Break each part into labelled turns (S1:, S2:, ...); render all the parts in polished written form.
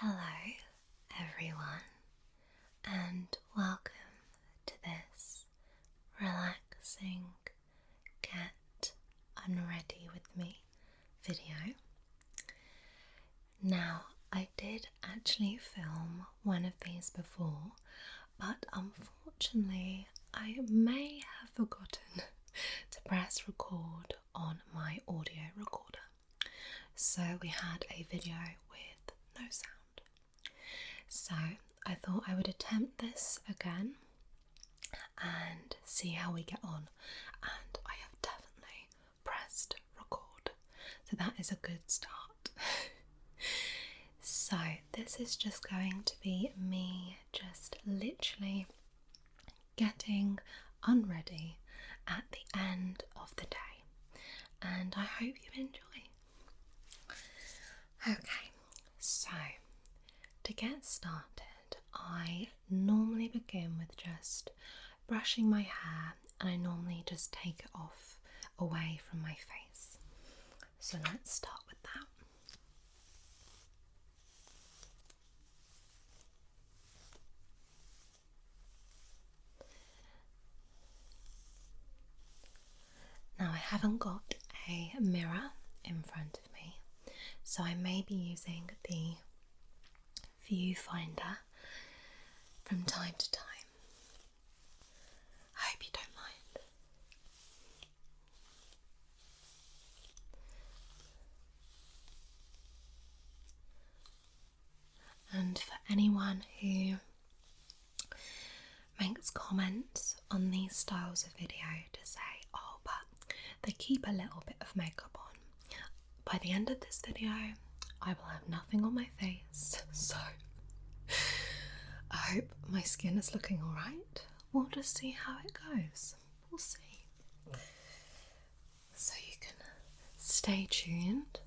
S1: Hello, everyone, and welcome to this relaxing Get Unready with Me video. Now, I did actually film one of these before, but unfortunately, I may have forgotten to press record on my audio recorder. So we had a video with no sound. So I thought I would attempt this again and see how we get on. And I have definitely pressed record. So that is a good start. So this is just going to be me just literally getting unready at the end of the day. And I hope you enjoy. Okay, so to get started, I normally begin with just brushing my hair, and I normally just take it off away from my face. So let's start with that. Now I haven't got a mirror in front of me, so I may be using the viewfinder from time to time. I hope you don't mind. And for anyone who makes comments on these styles of video to say, oh, but they keep a little bit of makeup on, by the end of this video I will have nothing on my face, so I hope my skin is looking alright. We'll just see how it goes. We'll see. So you can stay tuned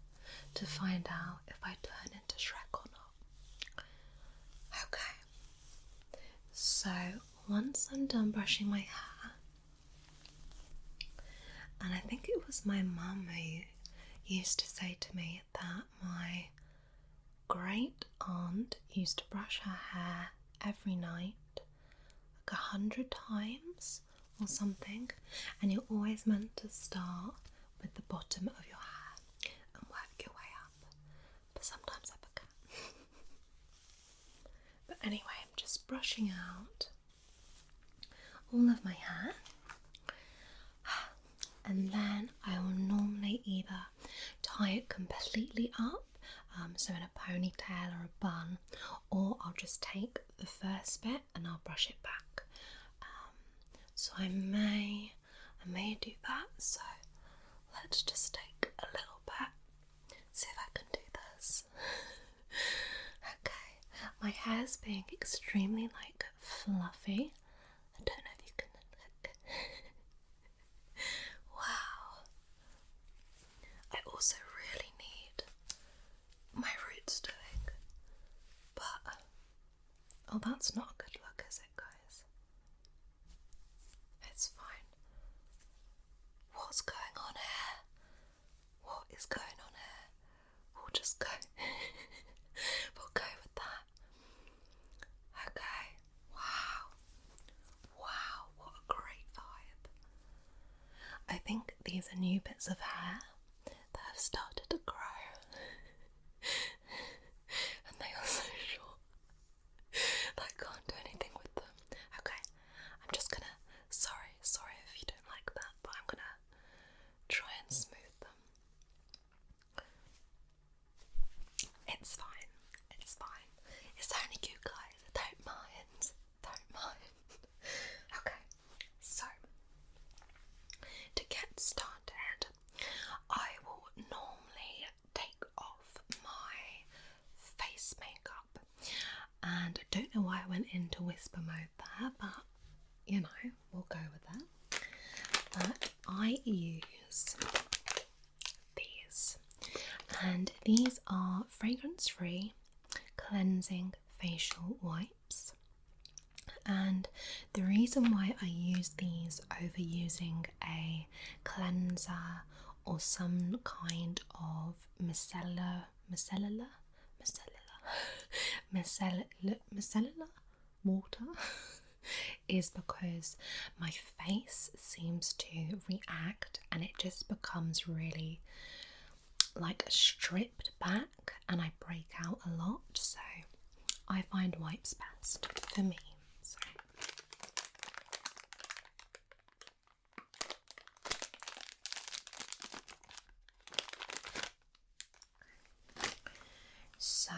S1: to find out if I turn into Shrek or not. Okay, so once I'm done brushing my hair, and I think it was my mum who used to say to me that my great aunt used to brush her hair every night like 100 times or something, and you're always meant to start with the bottom of your hair and work your way up, but sometimes I forget. But anyway, I'm just brushing out all of my hair, and then I will normally either tie it completely up, so in a ponytail or a bun, or I'll just take the first bit and I'll brush it back. So I may do that, so let's just take a little bit, see if I can do this. Okay, my hair's being extremely fluffy. I don't know if you can look. Wow. I also really need my roots doing, but oh, that's not a good look, is it, guys? It's fine. What's going on here? What is going on here? We'll just go. We'll go with that. Okay. Wow. Wow, what a great vibe. I think these are new bits of hair that have started to grow. And they are so short that I can't do anything with them. Okay, I'm just gonna, sorry if you don't like that, but I'm gonna try and smooth them. It's fine, it's fine. It's only you guys, don't mind. Okay, so to get started, I will normally take off my face makeup, and I don't know why I went into whisper mode there, but you know, we'll go with that. But I use these, and these are fragrance-free cleansing facial wipes. And the reason why I use these over using a cleanser or some kind of micellar micellar water is because my face seems to react and it just becomes really like stripped back and I break out a lot, so I find wipes best for me. So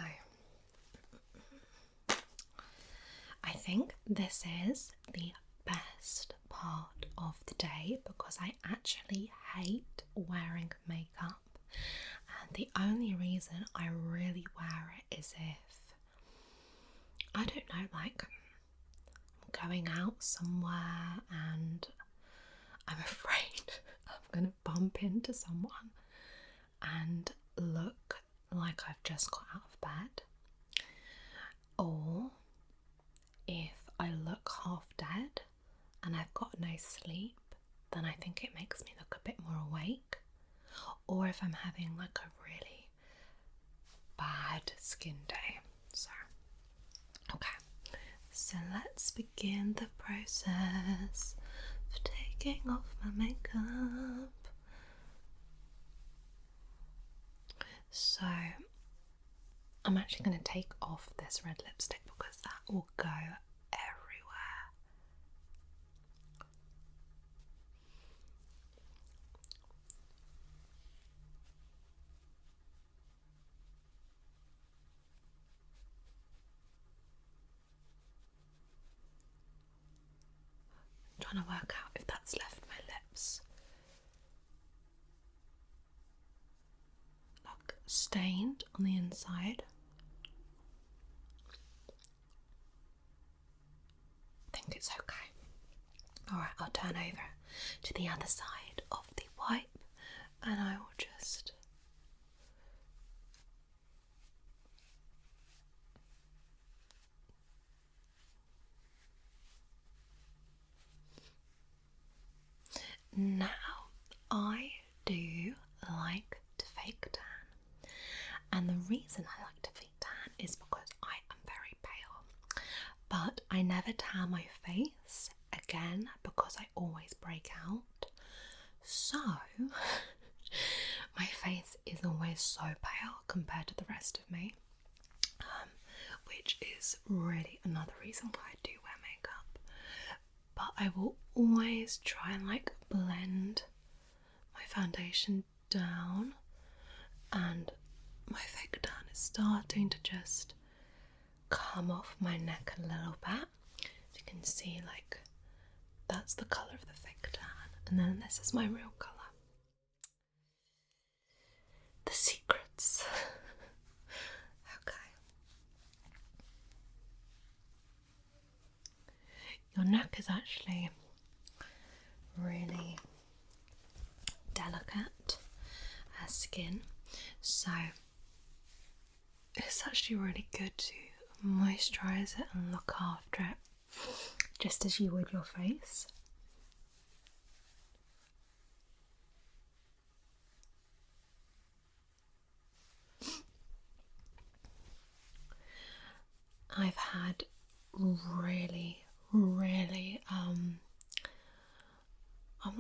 S1: I think this is the best part of the day because I actually hate wearing makeup, and the only reason I really wear it is if, I don't know, like I'm going out somewhere and I'm afraid I'm gonna bump into someone and look like I've just got out of bed, or if I look half dead and I've got no sleep, then I think it makes me look a bit more awake, or if I'm having like a really bad skin day. So okay, so let's begin the process of taking off my makeup. So I'm actually going to take off this red lipstick because that will go everywhere. I'm trying to work out if that's left my lips like stained on the inside. I think it's okay. Alright, I'll turn over to the other side of the wipe and I will just now I do like to fake tan, and the reason I like to fake tan is because I am very pale, but I never tan my face again because I always break out, so my face is always so pale compared to the rest of me, which is really another reason why I do wear makeup. But I will always try and like blend my foundation down, and my fake tan is starting to just come off my neck a little bit. You can see like that's the colour of the fake tan, and then this is my real colour. The secrets. Okay. Your neck is actually really delicate skin, so it's actually really good to moisturise it and look after it just as you would your face. I've had really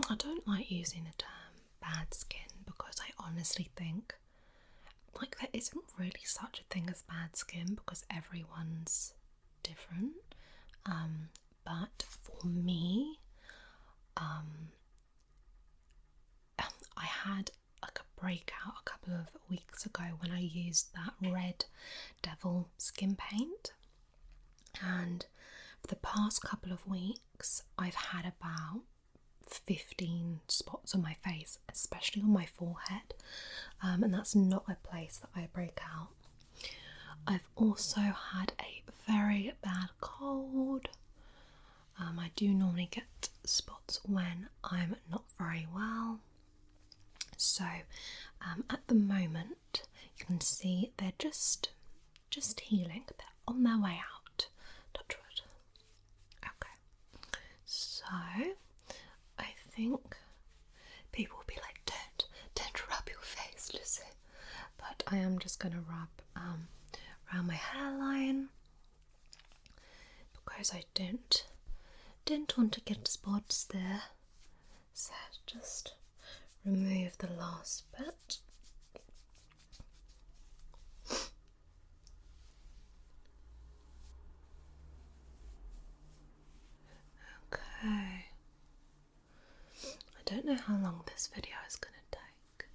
S1: I don't like using the term bad skin because I honestly think like there isn't really such a thing as bad skin because everyone's different, but for me I had like a breakout a couple of weeks ago when I used that Red Devil skin paint, and for the past couple of weeks I've had about 15 spots on my face, especially on my forehead, and that's not a place that I break out. I've also had a very bad cold. I do normally get spots when I'm not very well, so at the moment you can see they're just healing, they're on their way out, touch wood. Okay, so I think people will be like, don't rub your face, Lucy, but I am just going to rub around my hairline because I didn't want to get spots there. So just remove the last bit. Okay. I don't know how long this video is going to take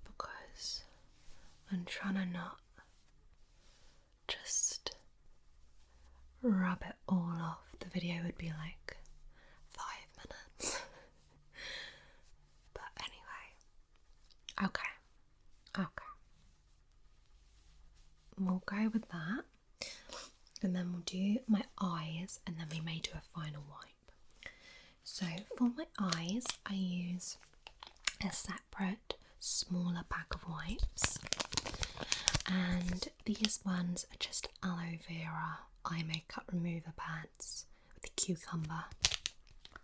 S1: because I'm trying to not just rub it all off. The video would be like 5 minutes. But anyway, okay. We'll go with that, and then we'll do my eyes, and then we may do a final wipe. So for my eyes, I use a separate, smaller pack of wipes, and these ones are just aloe vera eye makeup remover pads with a cucumber,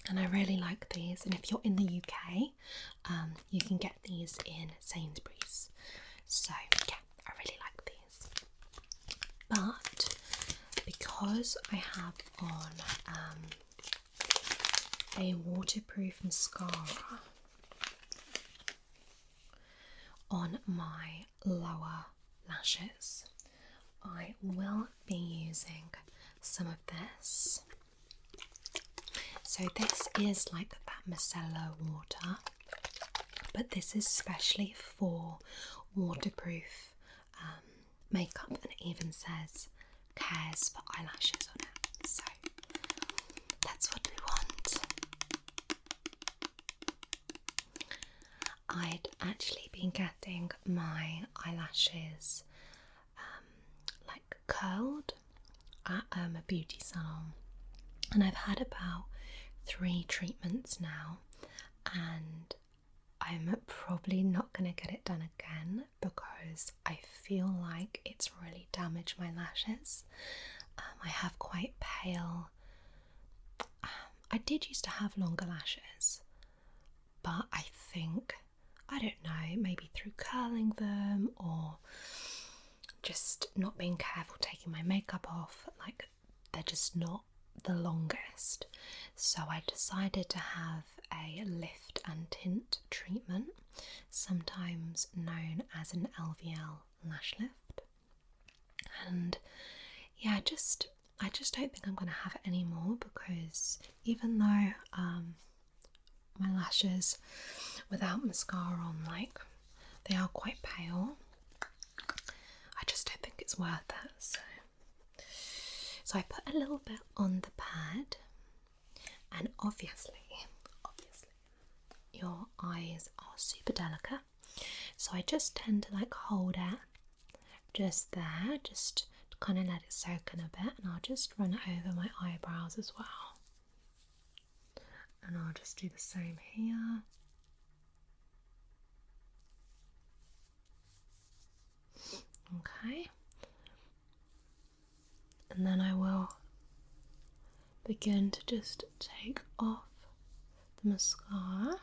S1: and I really like these. And if you're in the UK, you can get these in Sainsbury's. So yeah, I really like these. But because I have on a waterproof mascara on my lower lashes, I will be using some of this. So this is like that micellar water, but this is specially for waterproof makeup, and it even says cares for eyelashes on it. So that's what we want. I'd actually been getting my eyelashes like curled at a beauty salon, and I've had about 3 treatments now, and I'm probably not going to get it done again because I feel like it's really damaged my lashes. I have quite pale. I did used to have longer lashes, but I think, I don't know, maybe through curling them or just not being careful taking my makeup off, like they're just not the longest. So I decided to have a lift and tint treatment, sometimes known as an LVL lash lift. And yeah, I just don't think I'm going to have it anymore, because even though my lashes without mascara on, like, they are quite pale, I just don't think it's worth it. So I put a little bit on the pad, and obviously your eyes are super delicate, so I just tend to like hold it just there, just to kind of let it soak in a bit, and I'll just run it over my eyebrows as well, and I'll just do the same here. Okay, and then I will begin to just take off the mascara,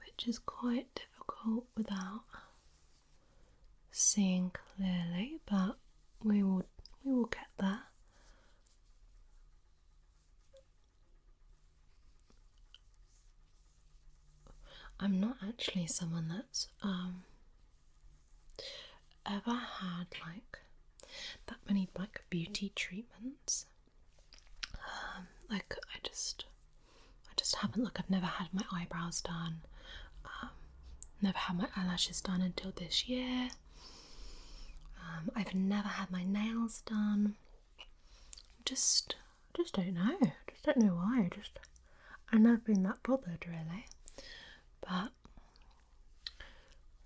S1: which is quite difficult without seeing clearly, but we will get there. I'm not actually someone that's ever had like that many like beauty treatments. Like I just haven't. Like I've never had my eyebrows done, never had my eyelashes done until this year. I've never had my nails done. Just don't know. Just don't know why. I've never been that bothered really. But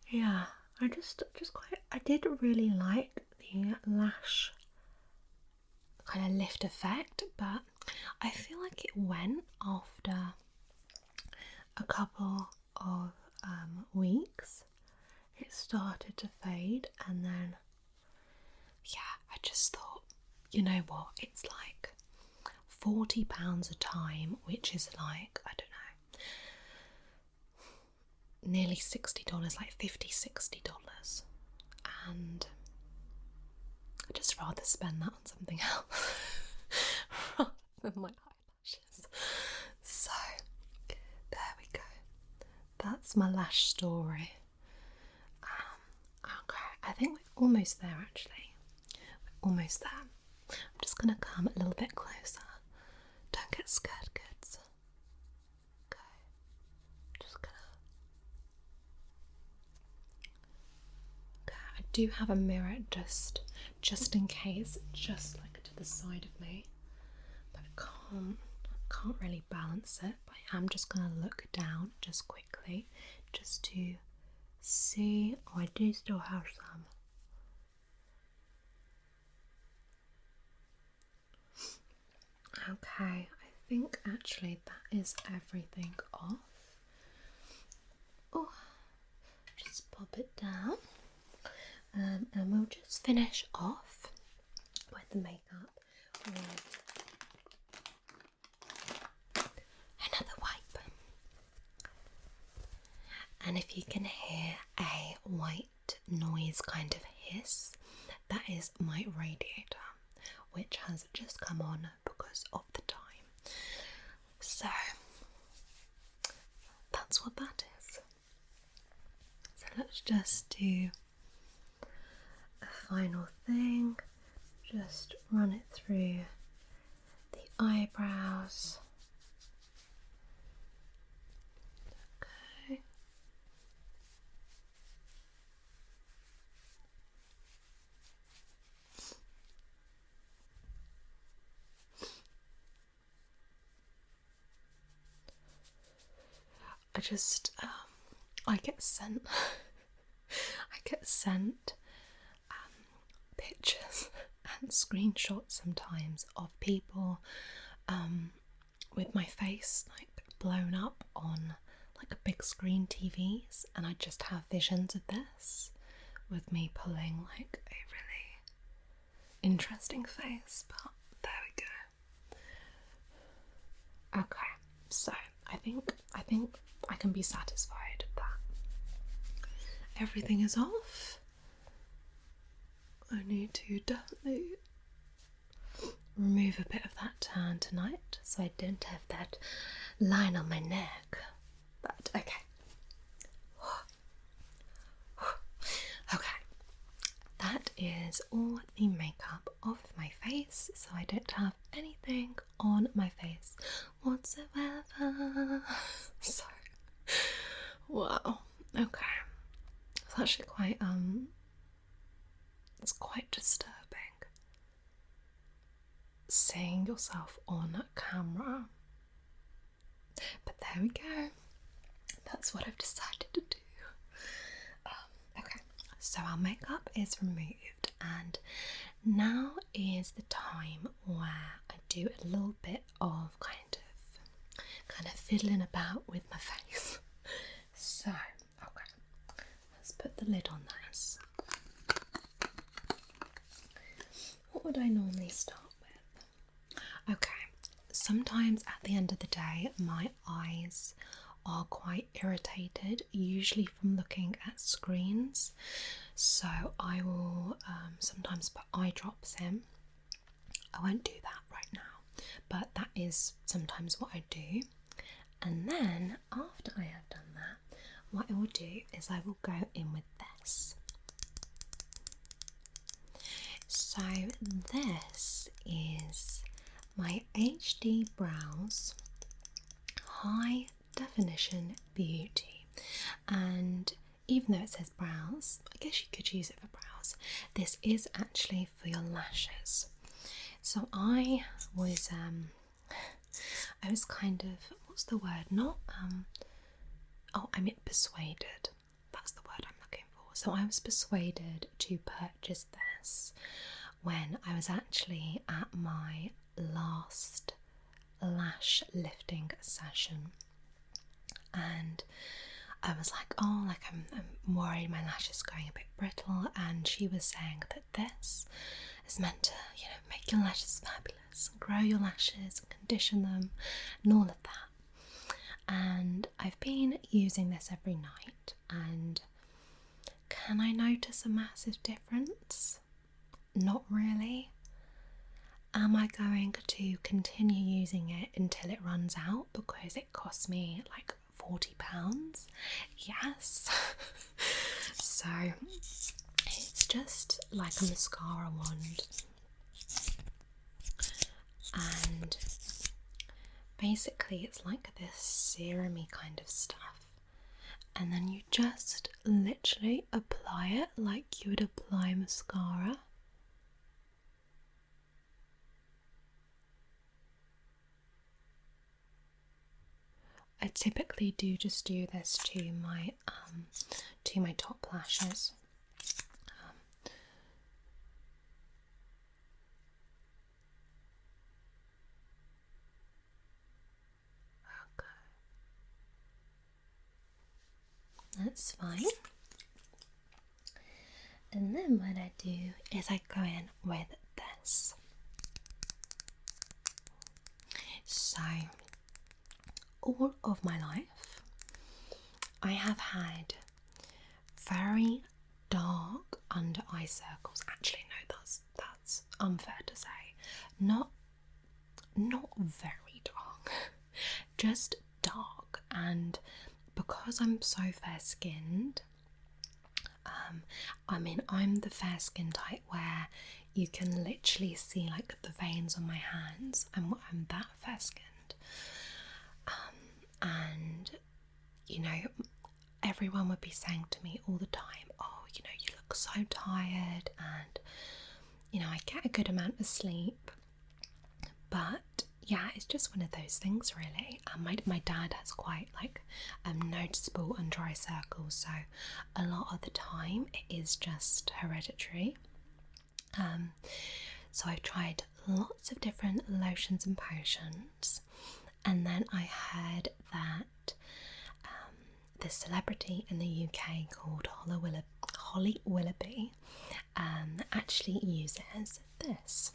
S1: yeah, I did really like the lash kind of lift effect, but I feel like it went after a couple of weeks. It started to fade, and then yeah, I just thought, you know what, it's like £40 a time, which is like, I don't know, nearly $60, like $50, $60, and I'd just rather spend that on something else rather than my eyelashes. So there we go. That's my lash story. Okay, I think we're almost there actually. We're almost there. I'm just gonna come a little bit closer. Don't get scared, kids. Okay, just gonna. Okay, I do have a mirror just in case, just like to the side of me, but I can't really balance it. But I am just gonna look down just quickly, just to see. Oh, I do still have some. Okay, I think actually that is everything off. Oh, just pop it down, and we'll just finish off with the makeup with another wipe. And if you can hear a white noise kind of hiss, that is my radiator, which has just come on because of the time. So that's what that is. So let's just do a final thing. Just run it through the eyebrows. Okay. I get sent pictures and screenshots sometimes of people with my face like blown up on like a big screen TVs, and I just have visions of this with me pulling like a really interesting face, but there we go. Okay, so I think I can be satisfied that everything is off. I need to definitely remove a bit of that tan tonight so I don't have that line on my neck. But okay. Okay. That is all the makeup off my face, so I don't have anything on my face whatsoever. So, wow. Okay. It's actually it's quite disturbing seeing yourself on camera. But there we go. That's what I've decided to do. Okay, so our makeup is removed, and now is the time where I do a little bit of kind of fiddling about with my face. So, okay, let's put the lid on this. What would I normally start with? Okay, sometimes at the end of the day my eyes are quite irritated, usually from looking at screens, so I will sometimes put eye drops in. I won't do that right now, but that is sometimes what I do. And then after I have done that, what I will do is I will go in with this. So this is my HD Brows High Definition Beauty, and even though it says brows, I guess you could use it for brows, this is actually for your lashes. So I was kind of, what's the word, persuaded, that's the word I'm looking for. So I was persuaded to purchase this when I was actually at my last lash lifting session, and I was like, oh, like I'm worried my lashes going a bit brittle, and she was saying that this is meant to, make your lashes fabulous, and grow your lashes and condition them and all of that. and I've been using this every night, and can I notice a massive difference? Not really. Am I going to continue using it until it runs out because it costs me like £40? Yes. So it's just like a mascara wand, and basically it's like this serum-y kind of stuff, and then you just literally apply it like you would apply mascara. I typically just do this to my top lashes. Okay. That's fine. And then what I do is I go in with this. So, all of my life, I have had very dark under eye circles. Actually, no, that's unfair to say. Not very dark, just dark. And because I'm so fair-skinned, I mean, I'm the fair-skin type where you can literally see like the veins on my hands. I'm that fair-skinned. And you know, everyone would be saying to me all the time, oh, you know, you look so tired, and you know, I get a good amount of sleep, but yeah, it's just one of those things really. My dad has quite like noticeable under eye circles, so a lot of the time it is just hereditary. So I've tried lots of different lotions and potions, and then I heard that this celebrity in the UK called Holly Willoughby actually uses this,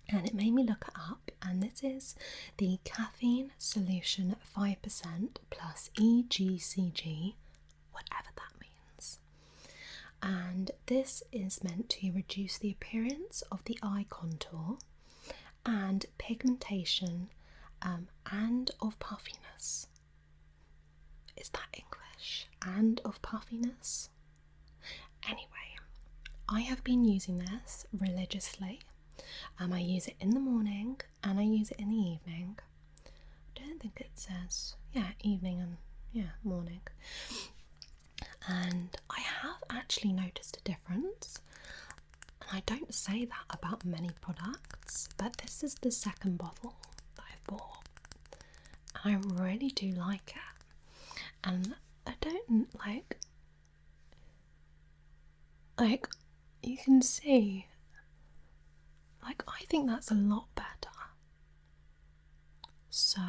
S1: and it made me look it up, and this is the caffeine solution 5% plus EGCG, whatever that means. And this is meant to reduce the appearance of the eye contour and pigmentation and of puffiness. Is that English? And of puffiness? Anyway, I have been using this religiously. I use it in the morning and I use it in the evening. I don't think it says, evening and morning. And I have actually noticed a difference. And I don't say that about many products, but this is the second bottle that I've bought. And I really do like it. And I don't like you can see, like, I think that's a lot better. So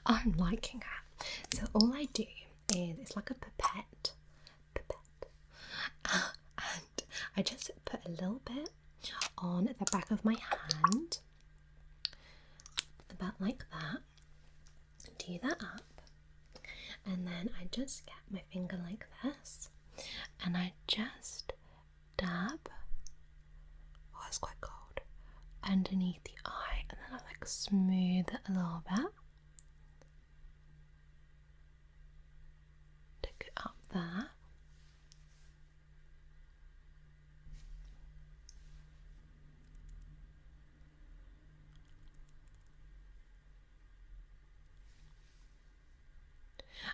S1: I'm liking it. So all I do is, it's like a pipette, and I just put a little bit on the back of my hand, about like that, do that up, and then I just get my finger like this, and I just dab, oh it's quite cold, underneath the eye, and then I like smooth it a little bit, take it up there.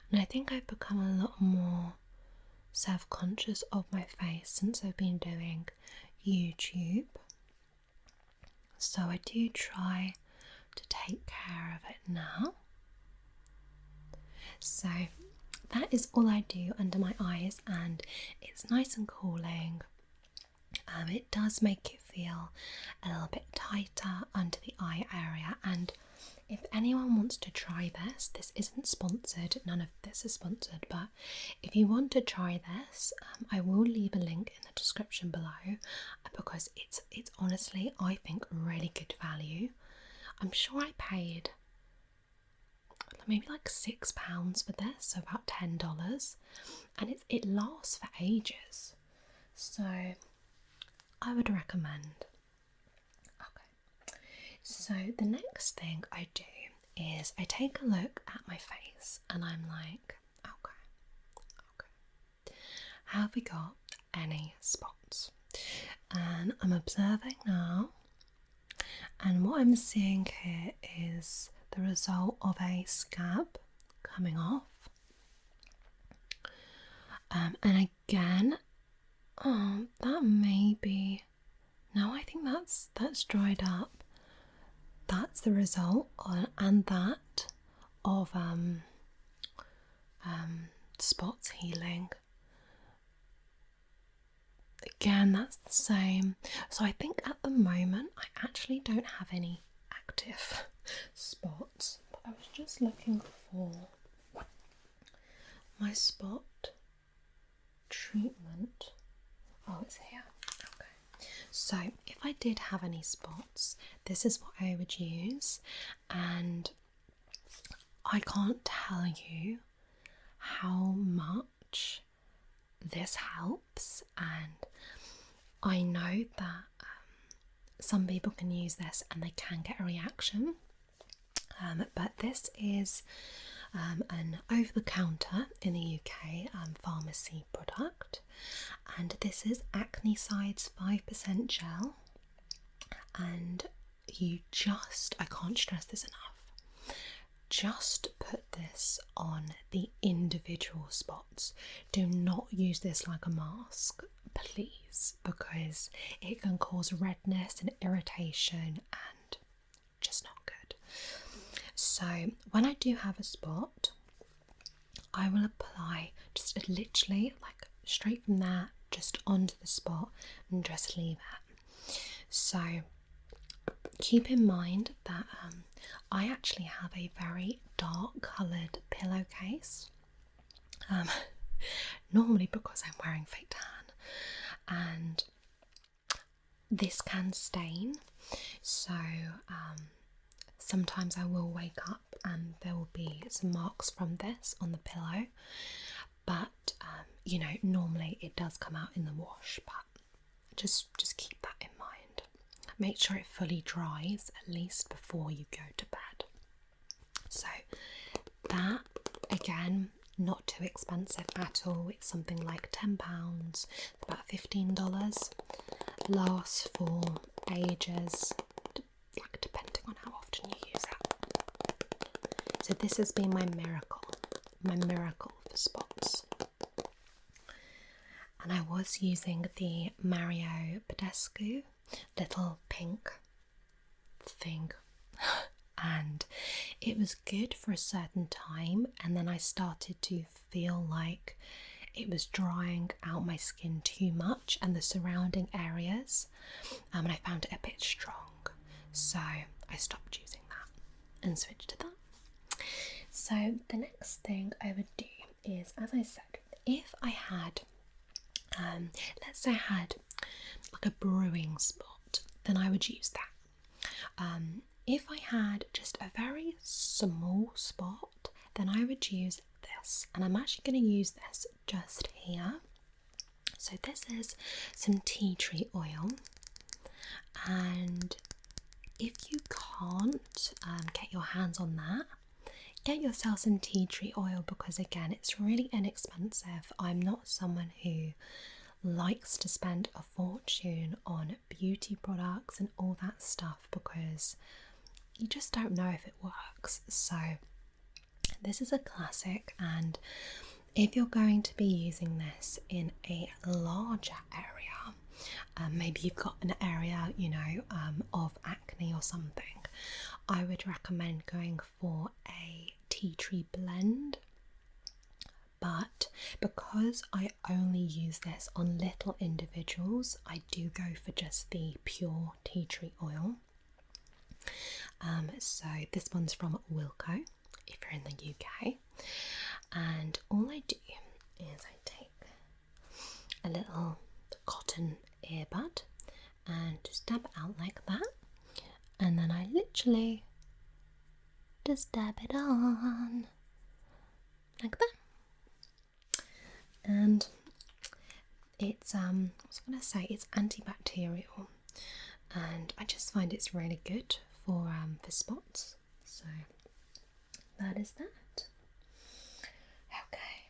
S1: And I think I've become a lot more self-conscious of my face since I've been doing YouTube. So I do try to take care of it now. So that is all I do under my eyes, and it's nice and cooling. It does make it feel a little bit tighter under the eye area, and if anyone wants to try this, this isn't sponsored, none of this is sponsored, but if you want to try this, I will leave a link in the description below, because it's honestly, I think, really good value. I'm sure I paid maybe like £6 for this, so about $10, and it lasts for ages. So I would recommend. Okay, so the next thing I do is I take a look at my face and I'm like, okay, have we got any spots? And I'm observing now, and what I'm seeing here is the result of a scab coming off. And again, that may be, no, I think that's dried up. That's the result, and that of spots healing. Again, that's the same. So I think at the moment I actually don't have any active spots, but I was just looking for my spot treatment. Oh, it's here. Okay. So if I did have any spots, this is what I would use, and I can't tell you how much this helps. And I know that some people can use this and they can get a reaction, but this is an over-the-counter in the UK pharmacy product, and this is Acne Side's 5% gel, and I can't stress this enough, just put this on the individual spots. Do not use this like a mask, please, because it can cause redness and irritation and just not good. So when I do have a spot, I will apply just literally like straight from there just onto the spot and just leave it. So keep in mind that I actually have a very dark coloured pillowcase, normally because I'm wearing fake tan, and this can stain. So sometimes I will wake up and there will be some marks from this on the pillow, but normally it does come out in the wash, but just keep that in mind. Make sure it fully dries at least before you go to bed. So that, again, not too expensive at all. It's something like £10, about $15. Lasts for ages, like depending on how often you use it. So this has been my miracle for spots. And I was using the Mario Badescu little pink thing, and it was good for a certain time, and then I started to feel like it was drying out my skin too much and the surrounding areas, and I found it a bit strong, so I stopped using that and switched to that. So the next thing I would do is, as I said, if I had let's say I had like a brewing spot, then I would use that. If I had just a very small spot, then I would use this, and I'm actually going to use this just here. So this is some tea tree oil, and if you can't get your hands on that, get yourself some tea tree oil, because again, it's really inexpensive. I'm not someone who likes to spend a fortune on beauty products and all that stuff because you just don't know if it works. So this is a classic, and if you're going to be using this in a larger area, maybe you've got an area of acne or something, I would recommend going for a tea tree blend. But because I only use this on little individuals, I do go for just the pure tea tree oil. So this one's from Wilko, if you're in the UK. And all I do is I take a little cotton earbud and just dab it out like that. And then I literally just dab it on like that. And it's I was gonna say it's antibacterial, and I just find it's really good for spots. So that is that. Okay.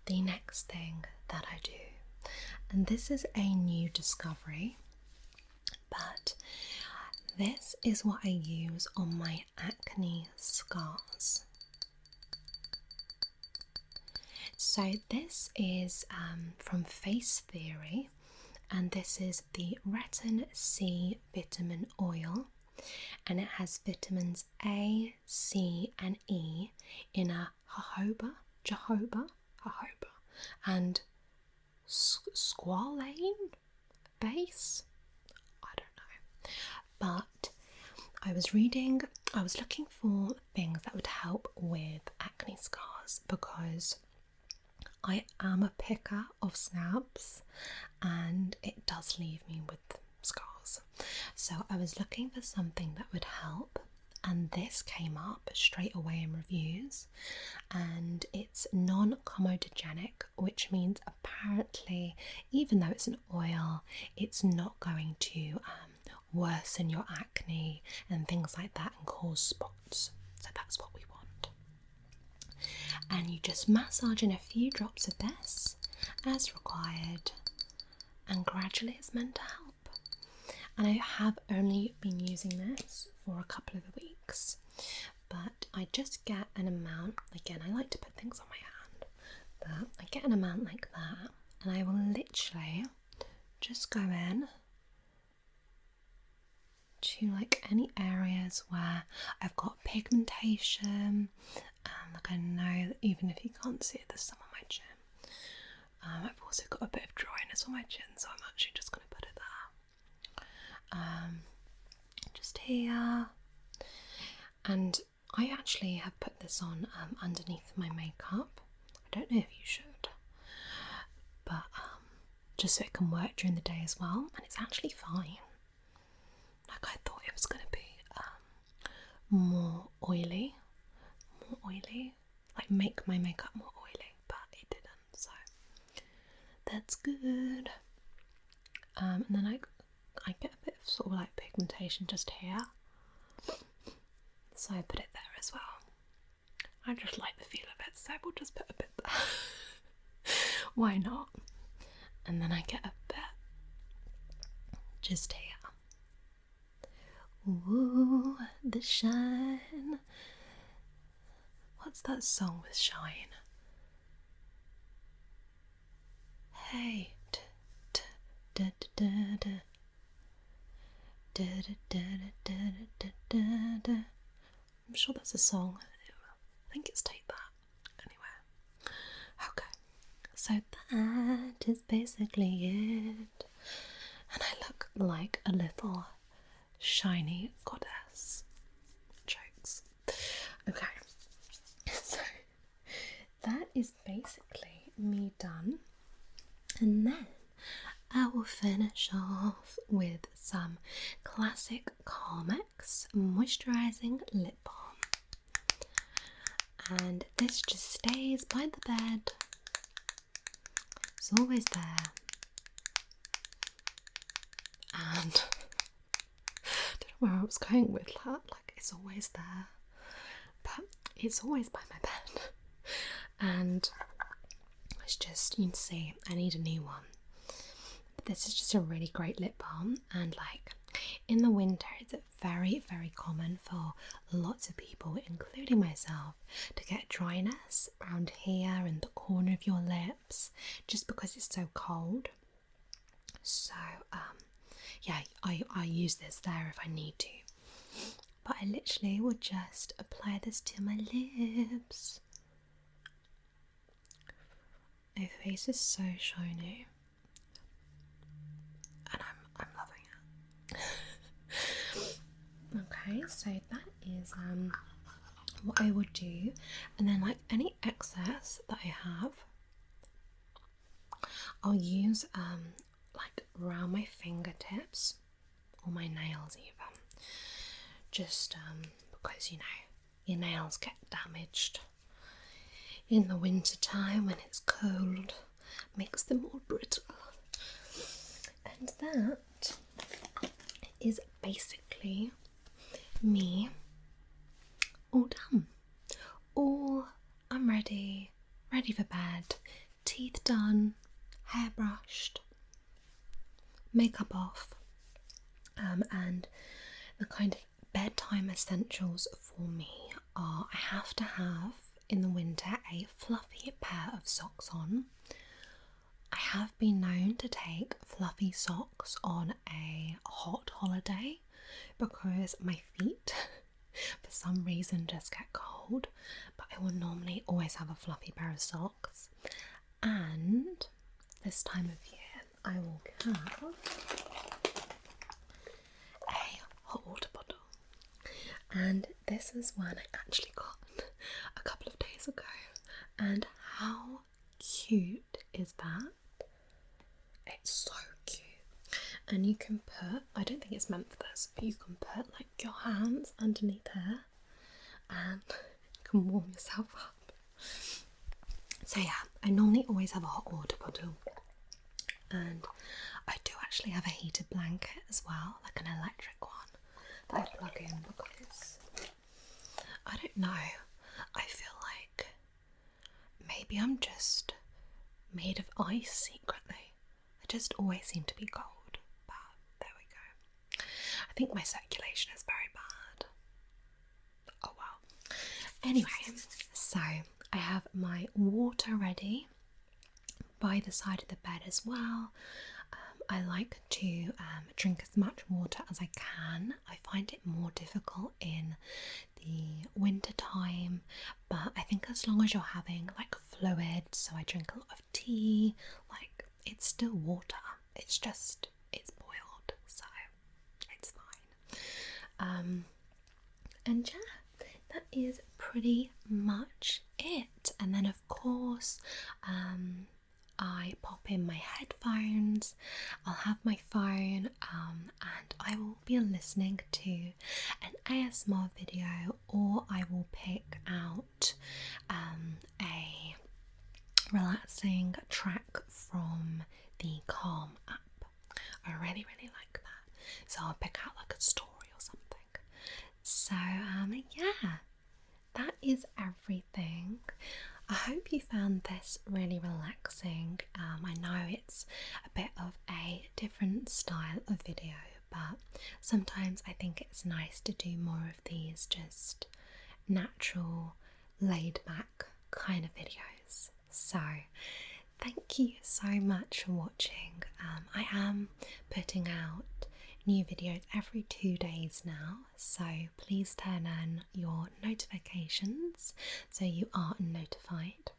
S1: The next thing that I do, and this is a new discovery, but this is what I use on my acne scars. So this is from Face Theory, and this is the Retin C Vitamin Oil, and it has vitamins A, C and E in a jojoba, and squalane base. I don't know, but I was looking for things that would help with acne scars because I am a picker of scabs and it does leave me with scars. So I was looking for something that would help, and this came up straight away in reviews, and it's non-comedogenic, which means apparently even though it's an oil, it's not going to worsen your acne and things like that and cause spots. So that's what we want. And you just massage in a few drops of this as required, and gradually it's meant to help. And I have only been using this for a couple of weeks, but I just get an amount. Again, I like to put things on my hand, but I get an amount like that, and I will literally just go in to like any areas where I've got pigmentation. Like I know that even if you can't see it, there's some on my chin. I've also got a bit of dryness on my chin, so I'm actually just going to put it there. Just here, and I actually have put this on underneath my makeup. I don't know if you should, but just so it can work during the day as well, and it's actually fine. Like I thought it was going to be more oily, like make my makeup more oily, but it didn't, so that's good. And then I get a bit of sort of like pigmentation just here, so I put it there as well. I just like the feel of it, so we'll just put a bit there. Why not? And then I get a bit just here. Ooh, the shine. What's that song with Shine? Hey, I'm sure that's a song. I think it's Take That. Anyway, okay, so that is basically it, and I look like a little shiny goddess. Jokes. Okay, so that is basically me done, and then I will finish off with some classic Carmex Moisturizing Lip Balm, and this just stays by the bed. It's always there, and I don't know where I was going with that, like it's always there, but it's always by my bed, and it's just, you can see I need a new one. This is just a really great lip balm, and like in the winter it's very, very common for lots of people, including myself, to get dryness around here and the corner of your lips just because it's so cold. So yeah, I use this there if I need to, but I literally will just apply this to my lips. My face is so shiny, and I'm loving it. Okay, so that is what I would do, and then like any excess that I have, I'll use like around my fingertips or my nails even, just because, you know, your nails get damaged. In the winter time when it's cold, makes them more brittle. And that is basically me all done. I'm ready for bed, teeth done, hair brushed, makeup off, and the kind of bedtime essentials for me are I have to have in the winter a fluffy pair of socks on. I have been known to take fluffy socks on a hot holiday because my feet for some reason just get cold, but I will normally always have a fluffy pair of socks. And this time of year I will have a hot water bottle, and this is one I actually got a couple of days ago, and how cute is that? It's so cute. And you can put, I don't think it's meant for this, but you can put like your hands underneath here and you can warm yourself up. So yeah, I normally always have a hot water bottle, and I do actually have a heated blanket as well, like an electric one that I plug in because I don't know, I feel like maybe I'm just made of ice secretly. I just always seem to be cold, but there we go. I think my circulation is very bad. Oh well. Anyway, so I have my water ready by the side of the bed as well. I like to drink as much water as I can. I find it more difficult in the winter time, but I think as long as you're having like fluid, so I drink a lot of tea, like it's still water, it's boiled, so it's fine. And yeah, that is pretty much it. And then of course I pop in my headphones, I'll have my phone, and I will be listening to an ASMR video, or I will pick out a relaxing track from the Calm app. I really like that, so I'll pick out like a story or something. So yeah, that is everything. I hope you found this really relaxing. I know it's a bit of a different style of video, but sometimes I think it's nice to do more of these just natural, laid back kind of videos. So thank you so much for watching. I am putting out new videos every 2 days now, so please turn on your notifications so you are notified.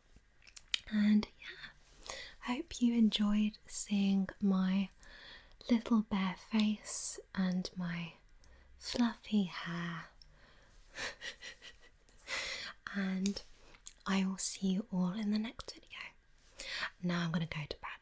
S1: And yeah, hope you enjoyed seeing my little bare face and my fluffy hair. And I will see you all in the next video. Now I'm going to go to bed.